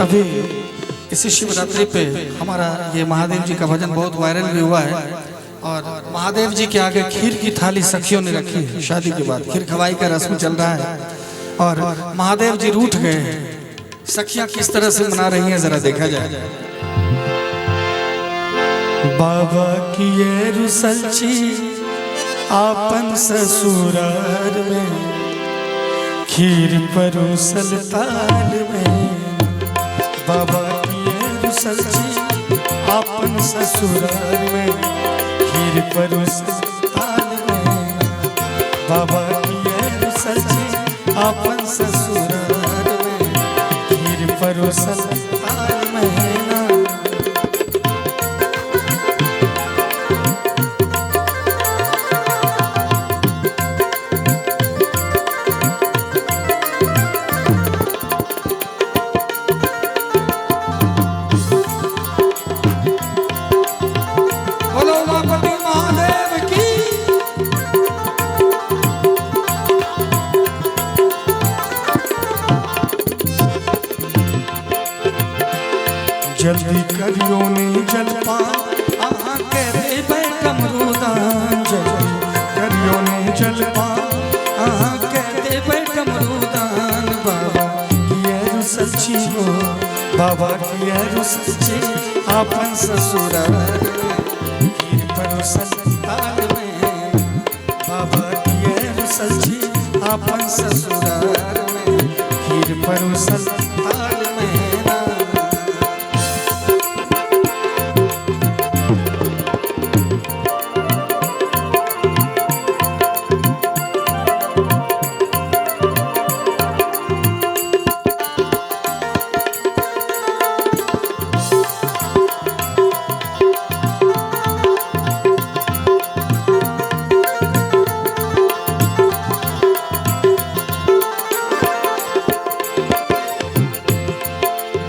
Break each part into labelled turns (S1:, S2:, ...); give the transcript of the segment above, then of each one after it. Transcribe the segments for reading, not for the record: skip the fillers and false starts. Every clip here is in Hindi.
S1: अभी इसी शिवरात्रि पे हमारा ये महादेव जी का भजन बहुत वायरल भी हुआ है। और महादेव जी के आगे खीर की थाली सखियों ने रखी है। शादी के बाद खीर खवाई का रस्म चल रहा है और महादेव जी रूठ गए। सखियां किस तरह से मना रही हैं जरा देखा जाए। बाबा की ये रुसलची आपन ससुराल में, खीर परोसल ताल में। बाबा की ये रुसलची आपन ससुराल में, खीर परोसल ताल में। बाबा की ये रुसलची आपन ससुराल में, खीर परोसल ताल में। जल्दी करियो ने जलपान आहा के देवे कमरूदान। जल्दी करियो ने जलपान आहा के देवे कमरूदान। बाबा की ये रुसलची हो, बाबा की ये रुसलची आपन ससुराल में, खीर परोसल ताल में। बाबा की ये रुसलची आपन ससुराल में, खीर परोसल ताल में।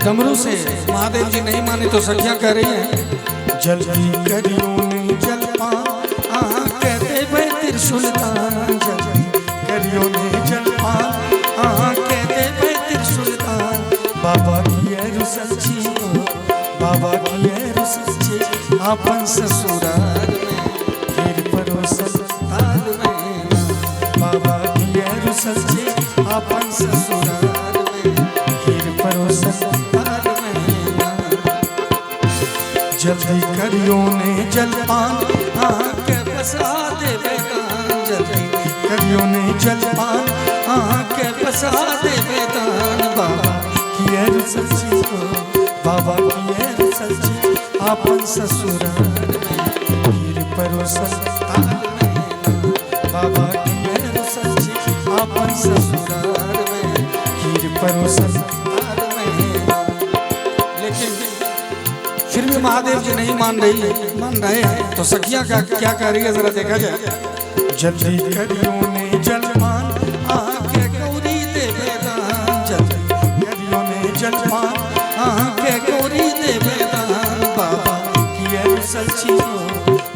S1: डमरू से महादेव जी नहीं माने तो सखियां कह रही हैं जल्दी करियो ने जलपान आहा के देवे त्रिशूलदान। जल्दी करियो ने जलपान आहा के देवे त्रिशूलदान। बाबा की ये रुसलची हो, बाबा की ये रुसलची आपन ससुराल में, खीर परोसल ताल में। बाबा की ये रुसलची आपन ससुराल में, खीर परोसल। जल्दी करियो ने जलपान आहा के बसा देवे दान। जल्दी करियो ने जलपान आहा के बसा देवे दान। बाबा की ये रुसलची हो, बाबा की ये रुसलची आपन ससुराल में, खीर परोसल ताल में। बाबा की ये रुसलची आपन ससुराल में, खीर परोसल ताल में। लेकिन फिर भी महादेव जी नहीं मान रहे हैं तो सखियां क्या कह रही है जरा देखा जाए। जल्दी करियो ने जलपान आहा के गौरी देवे दान। जल्दी करियो ने जलपान आहा के गौरी देवे दान। बाबा की ये रुसलची हो,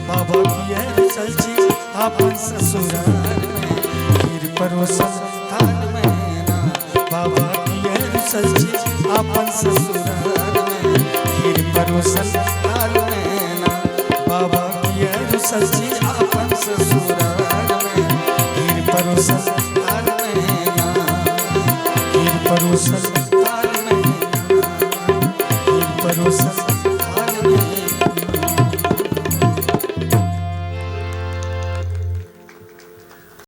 S1: बाबा की ये रुसलची आपन ससुराल में, खीर परोसल ताल में। बाबा की ये रुसलची आपन ससुराल में, खीर परोसल ताल में। बाबा की ये रुसलची आपन ससुराल में, खीर परोसल ताल में। खीर परोसल ताल में, खीर परोसल ताल में।